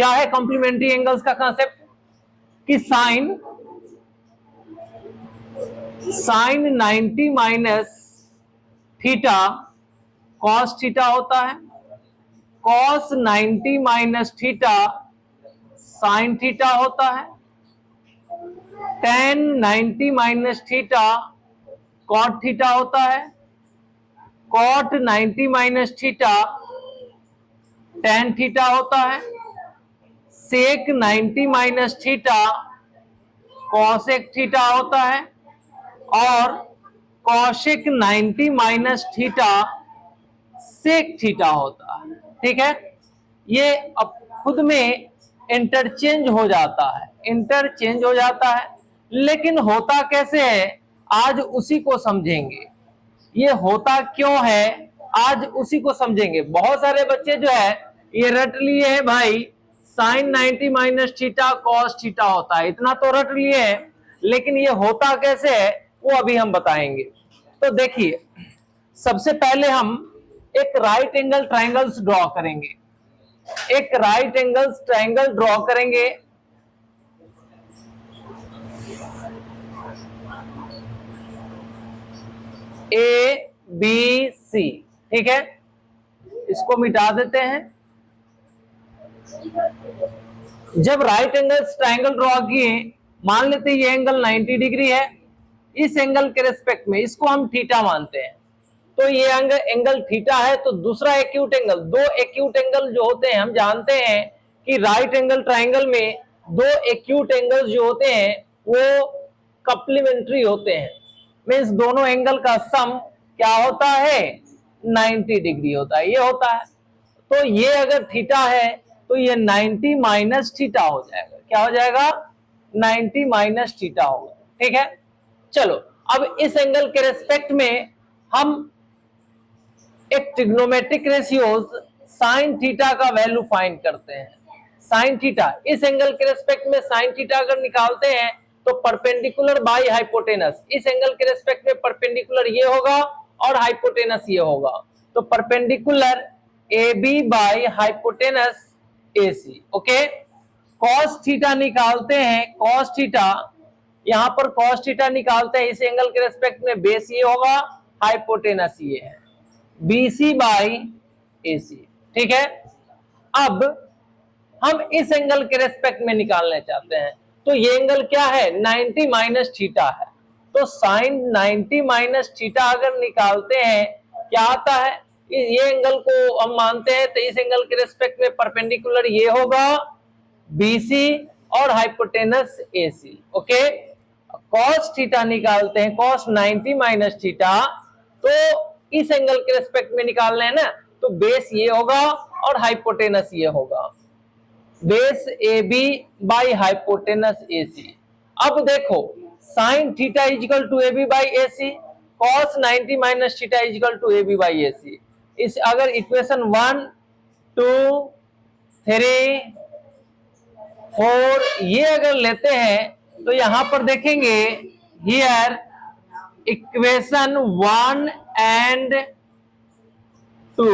क्या है complementary angles का कंसेप्ट कि sine 90 minus theta cos theta होता है, cos 90 minus theta sine theta होता है, tan 90 minus theta cot theta होता है, cot 90 minus theta tan theta होता है, sec 90 minus theta cosec theta होता है और cosec 90 minus theta sec theta होता है। ठीक है, ये अब खुद में इंटरचेंज हो जाता है, लेकिन होता कैसे है आज उसी को समझेंगे। ये होता क्यों है आज उसी को समझेंगे। बहुत सारे बच्चे जो है ये रट लिए हैं भाई sine 90 minus theta cos theta होता है, इतना तो रट लिए हैं, लेकिन ये होता कैसे है वो अभी हम बताएंगे। तो देखिए, सबसे पहले हम एक राइट एंगल ट्रायंगल्स ड्रॉ करेंगे, एक राइट एंगल ट्रायंगल ड्रॉ करेंगे। ए बी सी, ठीक है, इसको मिटा देते हैं। जब राइट एंगल ट्रायंगल ड्रॉ किए, मान लेते ये एंगल 90 डिग्री है, इस एंगल के रेस्पेक्ट में इसको हम थीटा मानते हैं, तो ये एंगल थीटा है। तो दूसरा एक्यूट एंगल, दो एक्यूट एंगल जो होते हैं हम जानते हैं कि राइट एंगल ट्रायंगल में दो एक्यूट एंगल जो होते हैं वो कॉम्प्लीमेंट्री होते हैं, मींस दोनों एंगल का सम क्या होता है 90 डिग्री होता है, ये होता है। तो ये अगर थीटा है तो ये 90 माइनस थीटा हो जाएगा, क्या हो जाएगा 90 माइनस थीटा होगा। ठीक है, चलो अब इस एंगल के रेस्पेक्ट में हम एक ट्रिग्नोमेट्रिक रेशियोज साइन थीटा का वैल्यू फाइंड करते हैं। साइन थीटा इस एंगल के रेस्पेक्ट में साइन थीटा अगर निकालते हैं तो परपेंडिकुलर बाय हाइपोटेनस, इस एंगल के रेस्पेक्ट में परपेंडिकुलर ये होगा और हाइपोटेनस ये होगा, तो perpendicular A B by hypotenuse A C. Okay, cos theta निकालते हैं, कॉस थीटा यहां पर कॉस थीटा निकालते हैं, इस एंगल के रेस्पेक्ट में बेस ये होगा, हाइपोटेनस ये है, BC बाई AC। ठीक है, अब हम इस एंगल के रेस्पेक्ट में निकालना चाहते हैं, तो ये एंगल क्या है 90 माइनस थीटा है, तो साइन 90 माइनस थीटा अगर निकालते हैं क्या आता है, ये एंगल को हम मानते हैं, तो इस एंगल के रेस्पेक्ट में परपेंडिकुलर ये होगा BC और hypotenuse AC। Okay, cos theta निकालते हैं, कॉस 90 माइनस थीटा, तो इस एंगल के रेस्पेक्ट में निकालना है ना, तो बेस ये होगा और हाइपोटेनस ये होगा, base AB by hypotenuse AC। अब देखो sine theta equal to AB by AC, cos 90 minus theta equal to AB by AC। इस अगर इक्वेशन 1 2 3 4 ये अगर लेते हैं तो यहां पर देखेंगे here equation 1 and 2,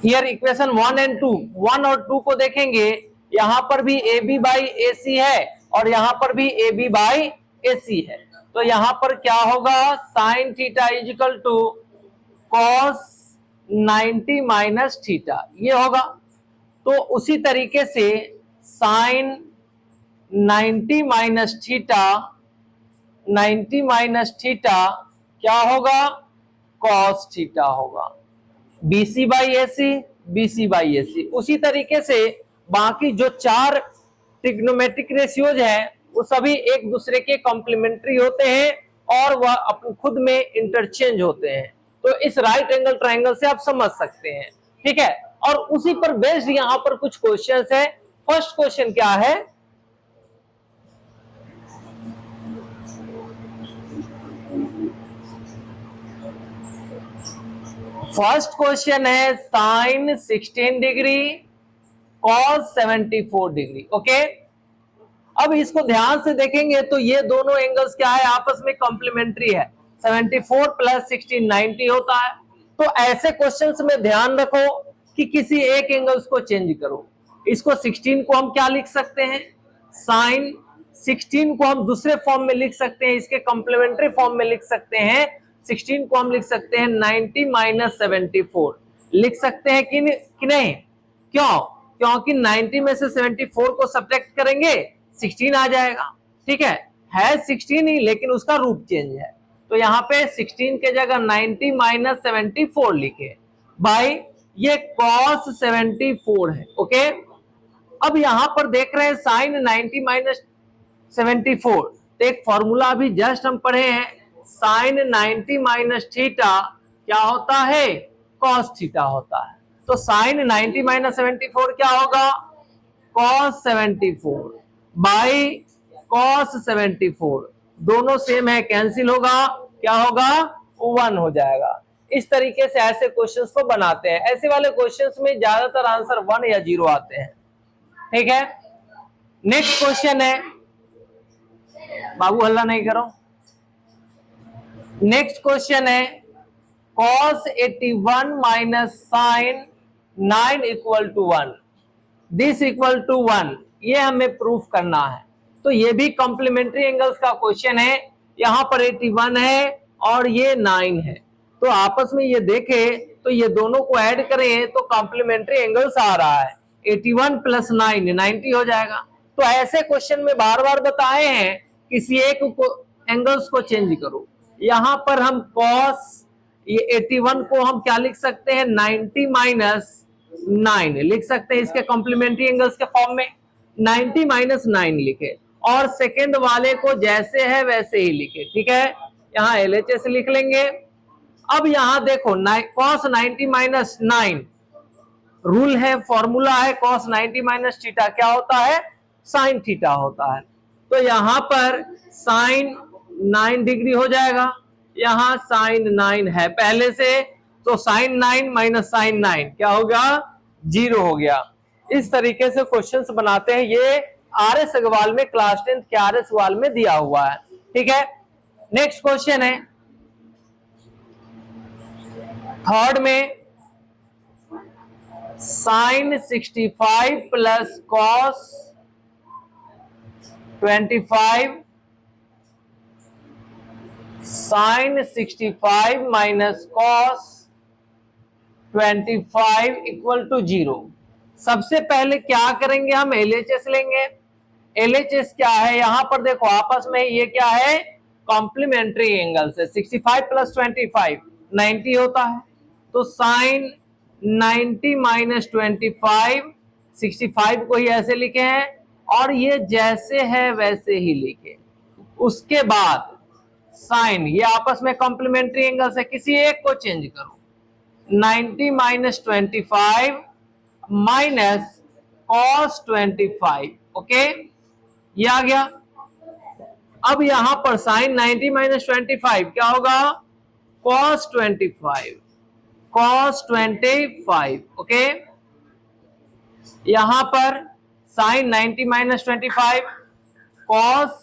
here equation 1 and 2, 1 और 2 को देखेंगे, यहां पर भी AB बाई AC है और यहां पर भी AB बाई AC है, तो यहां पर क्या होगा sine theta equal to cos 90 minus theta ये होगा। तो उसी तरीके से sine 90 minus theta, 90 minus theta क्या होगा कॉस थीटा होगा, BC by AC, BC by AC। उसी तरीके से बाकी जो चार ट्रिग्नोमेट्रिक रेशियोज हैं वो सभी एक दूसरे के कॉम्प्लीमेंट्री होते हैं और वह अपने खुद में इंटरचेंज होते हैं, तो इस राइट एंगल ट्रायंगल से आप समझ सकते हैं। ठीक है, और उसी पर बेस्ड यहां पर कुछ क्वेश्चंस है। फर्स्ट क्वेश्चन क्या है, फर्स्ट क्वेश्चन है sine 16 degree cos 74 degree. Okay, अब इसको ध्यान से देखेंगे तो ये दोनों एंगल्स क्या है आपस में कॉम्प्लीमेंट्री है, 74 प्लस 16 90 होता है। तो ऐसे क्वेश्चंस में ध्यान रखो कि किसी एक एंगल्स को चेंज करो। इसको 16 को हम क्या लिख सकते हैं, साइन 16 को हम दूसरे फॉर्म में लिख सकते हैं, इसके कॉम्प्लीमेंट्री फॉर्म में लिख सकते हैं। 16 को हम लिख सकते हैं 90 माइनस 74 लिख सकते हैं कि नहीं? क्यों? क्योंकि 90 में से 74 को सब्ट्रैक्ट करेंगे 16 आ जाएगा। ठीक है 16 ही, लेकिन उसका रूप चेंज है। तो यहाँ पे 16 के जगह 90 माइनस 74 लिखे भाई, ये cos 74 है। ओके, अब यहां पर देख रहे हैं साइन 90 माइनस 74, तो एक फॉर्मूला अभी जस्ट हम पढ़े हैं, साइन 90 माइनस थीटा क्या होता है, कॉस थीटा होता है। तो साइन 90 माइनस 74 क्या होगा, कॉस 74 बाई कॉस 74, दोनों सेम है, कैंसिल होगा, क्या होगा, 1 हो जाएगा। इस तरीके से ऐसे क्वेश्चंस को बनाते हैं। ऐसे वाले क्वेश्चंस में ज्यादातर आंसर 1 या 0 आते हैं। ठीक है, नेक्स्ट क्वेश्चन है, बाबू हल्ला नहीं करो। नेक्स्ट क्वेश्चन है cos 81 minus sine 9 equal to 1, this equal to 1, ये हमें प्रूफ करना है। तो ये भी कॉम्प्लीमेंट्री एंगल्स का क्वेश्चन है। यहां पर 81 है और ये 9 है, तो आपस में ये देखें तो ये दोनों को ऐड करें तो कॉम्प्लीमेंट्री एंगल्स आ रहा है, 81 प्लस 9 90 हो जाएगा। तो ऐसे क्वेश्चन में बार बार बताए हैं किसी एक एंगल्स को चेंज करो। यहां पर हम cos ये 81 को हम क्या लिख सकते हैं, 90 माइनस 9 लिख सकते हैं, इसके कॉम्प्लीमेंट्री एंगल्स के फॉर्म में 90 माइनस 9 लिखे, और सेकेंड वाले को जैसे है वैसे ही लिखे। ठीक है, यहाँ LHS लिख लेंगे। अब यहां देखो cos 90 माइनस 9 रूल है, फॉर्मूला है, cos 90 माइनस थीटा क्या होता है, साइन थीटा होता है। तो यहां पर साइन 9 डिग्री हो जाएगा, यहां साइन 9 है पहले से, तो साइन 9 माइनस साइन 9 क्या होगा, 0 हो गया। इस तरीके से क्वेश्चंस बनाते हैं। ये RS अग्रवाल में क्लास 10 के RS अग्रवाल में दिया हुआ है। ठीक है, नेक्स्ट क्वेश्चन है थर्ड में, sine 65 plus cos 25 sine 65 minus cos 25 equal to 0। सबसे पहले क्या करेंगे, हम LHS लेंगे। LHS क्या है, यहां पर देखो आपस में ये क्या है, कॉम्प्लीमेंट्री एंगल से 65 प्लस 25 90 होता है, तो साइन 90 माइनस 25, 65 को ही ऐसे लिखे हैं और ये जैसे है वैसे ही लिखे। उसके बाद साइन, ये आपस में कॉम्प्लीमेंट्री एंगल से किसी एक को चेंज करो, 90 माइनस 25 माइनस कॉस 25। ओके, ये आ गया। अब यहां पर साइन 90 माइनस 25 क्या होगा, कॉस 25 कॉस 25। ओके, यहां पर sine 90 minus 25 cos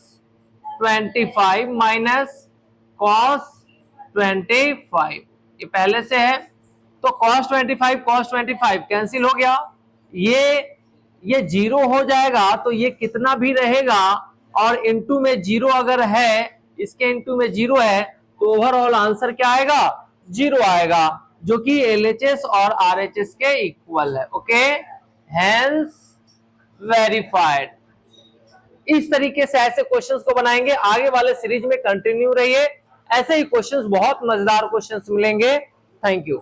25 minus cos 25, ये पहले से है, तो cos 25 कैंसिल हो गया, ये 0 हो जाएगा, तो ये कितना भी रहेगा, और इनटू में 0 अगर है, इसके इनटू में 0 है, तो ओवरऑल आंसर क्या आएगा, 0 आएगा, जो कि LHS और RHS के इक्वल है। Okay, hence verified. इस तरीके से ऐसे क्वेश्चंस को बनाएंगे। आगे वाले सीरीज में कंटिन्यू रहिए, ऐसे ही क्वेश्चंस, बहुत मजेदार क्वेश्चंस मिलेंगे। Thank you.